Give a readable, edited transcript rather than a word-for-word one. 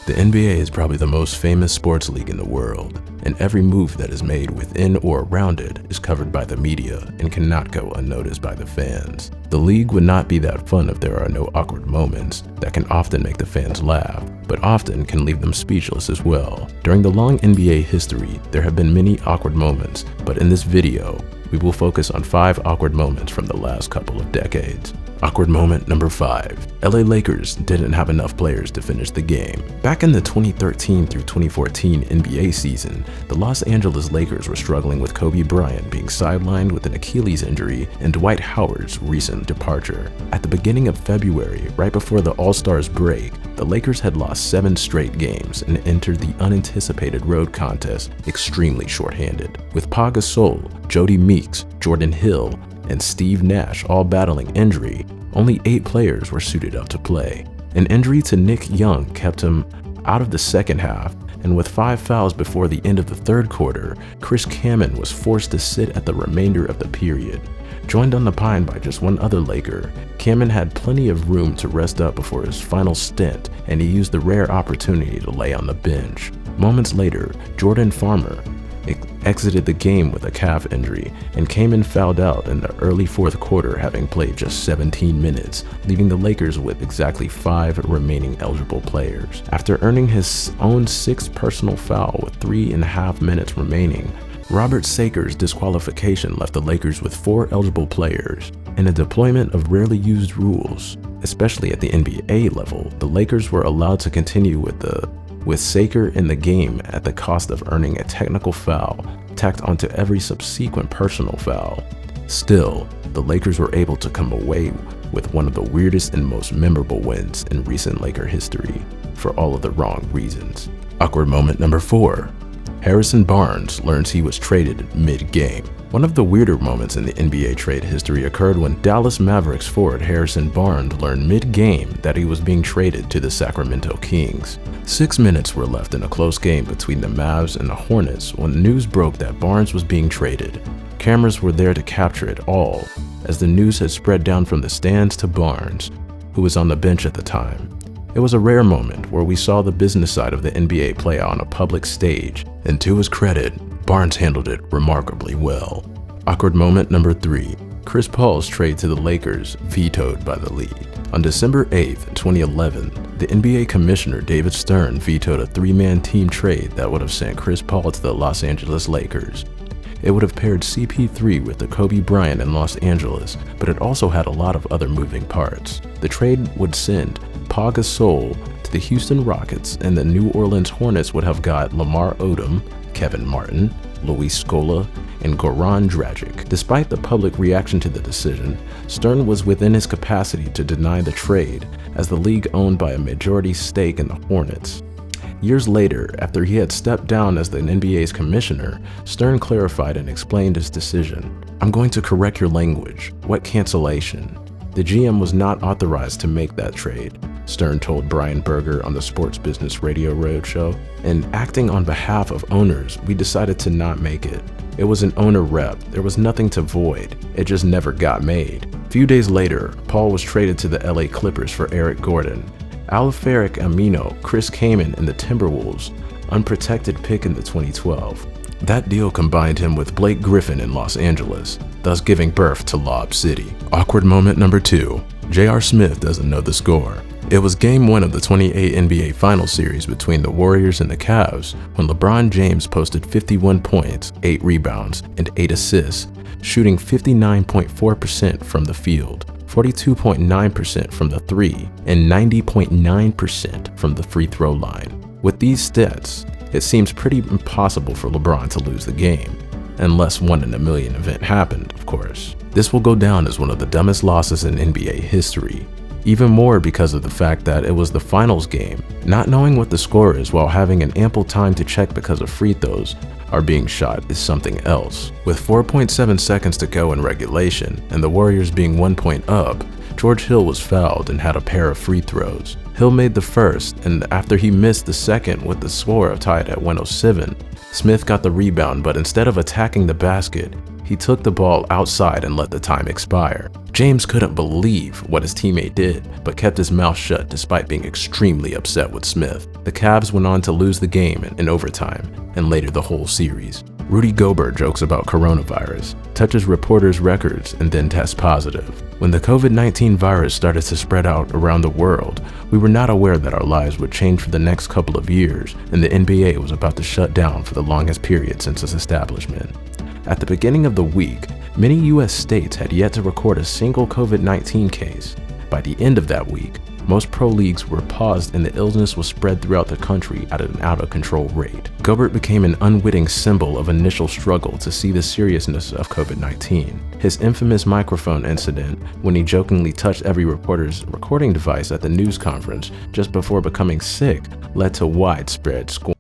The NBA is probably the most famous sports league in the world, and every move that is made within or around it is covered by the media and cannot go unnoticed by the fans. The league would not be that fun if there are no awkward moments that can often make the fans laugh, but often can leave them speechless as well. During the long NBA history, there have been many awkward moments, but in this video, we will focus on 5 awkward moments from the last couple of decades. Awkward moment number 5. LA Lakers didn't have enough players to finish the game. Back in the 2013 through 2014 NBA season, the Los Angeles Lakers were struggling with Kobe Bryant being sidelined with an Achilles injury and Dwight Howard's recent departure. At the beginning of February, right before the All-Stars break, the Lakers had lost 7 straight games and entered the unanticipated road contest extremely shorthanded. With Pau Gasol, Jody Meeks, Jordan Hill, and Steve Nash all battling injury, only 8 players were suited up to play. An injury to Nick Young kept him out of the second half, and with 5 fouls before the end of the third quarter, Chris Kaman was forced to sit at the remainder of the period. Joined on the pine by just one other Laker, Kaman had plenty of room to rest up before his final stint, and he used the rare opportunity to lay on the bench. Moments later, Jordan Farmer exited the game with a calf injury, and Kaman fouled out in the early fourth quarter, having played just 17 minutes, leaving the Lakers with exactly 5 remaining eligible players. After earning his own 6th personal foul with 3.5 minutes remaining, Robert Saker's disqualification left the Lakers with 4 eligible players. In a deployment of rarely used rules, especially at the NBA level, the Lakers were allowed to continue with Saker in the game at the cost of earning a technical foul tacked onto every subsequent personal foul. Still, the Lakers were able to come away with one of the weirdest and most memorable wins in recent Laker history, for all of the wrong reasons. Awkward moment number 4. Harrison Barnes learns he was traded mid-game. One of the weirder moments in the NBA trade history occurred when Dallas Mavericks forward Harrison Barnes learned mid-game that he was being traded to the Sacramento Kings. 6 minutes were left in a close game between the Mavs and the Hornets when news broke that Barnes was being traded. Cameras were there to capture it all, as the news had spread down from the stands to Barnes, who was on the bench at the time. It was a rare moment where we saw the business side of the NBA play out on a public stage, and to his credit, Barnes handled it remarkably well. Awkward moment number 3. Chris Paul's trade to the Lakers vetoed by the league. On December 8, 2011, the NBA Commissioner David Stern vetoed a 3-man team trade that would have sent Chris Paul to the Los Angeles Lakers. It would have paired CP3 with the Kobe Bryant in Los Angeles, but it also had a lot of other moving parts. The trade would send Pau Gasol to the Houston Rockets, and the New Orleans Hornets would have got Lamar Odom, Kevin Martin, Luis Scola, and Goran Dragic. Despite the public reaction to the decision, Stern was within his capacity to deny the trade, as the league owned by a majority stake in the Hornets. Years later, after he had stepped down as the NBA's commissioner, Stern clarified and explained his decision. "I'm going to correct your language. What cancellation? The GM was not authorized to make that trade," Stern told Brian Berger on the Sports Business Radio Roadshow. "And acting on behalf of owners, we decided to not make it. It was an owner rep. There was nothing to void. It just never got made." A few days later, Paul was traded to the LA Clippers for Eric Gordon, Alfaric Amino, Chris Kaman, and the Timberwolves, unprotected pick in the 2012. That deal combined him with Blake Griffin in Los Angeles, thus giving birth to Lob City. Awkward moment number 2. J.R. Smith doesn't know the score. It was Game 1 of the 28 NBA Finals series between the Warriors and the Cavs when LeBron James posted 51 points, 8 rebounds, and 8 assists, shooting 59.4% from the field, 42.9% from the 3, and 90.9% from the free throw line. With these stats, it seems pretty impossible for LeBron to lose the game, unless 1 in a million event happened, of course. This will go down as one of the dumbest losses in NBA history, even more because of the fact that it was the finals game. Not knowing what the score is while having an ample time to check because of free throws are being shot is something else. With 4.7 seconds to go in regulation, and the Warriors being 1 point up, George Hill was fouled and had a pair of free throws. Hill made the first, and after he missed the second with the score tied at 107, Smith got the rebound, but instead of attacking the basket, he took the ball outside and let the time expire. James couldn't believe what his teammate did, but kept his mouth shut despite being extremely upset with Smith. The Cavs went on to lose the game in overtime, and later the whole series. Rudy Gobert jokes about coronavirus, touches reporters' records, and then tests positive. When the COVID-19 virus started to spread out around the world, we were not aware that our lives would change for the next couple of years, and the NBA was about to shut down for the longest period since its establishment. At the beginning of the week, many U.S. states had yet to record a single COVID-19 case. By the end of that week, most pro leagues were paused and the illness was spread throughout the country at an out-of-control rate. Gobert became an unwitting symbol of initial struggle to see the seriousness of COVID-19. His infamous microphone incident, when he jokingly touched every reporter's recording device at the news conference just before becoming sick, led to widespread scorn.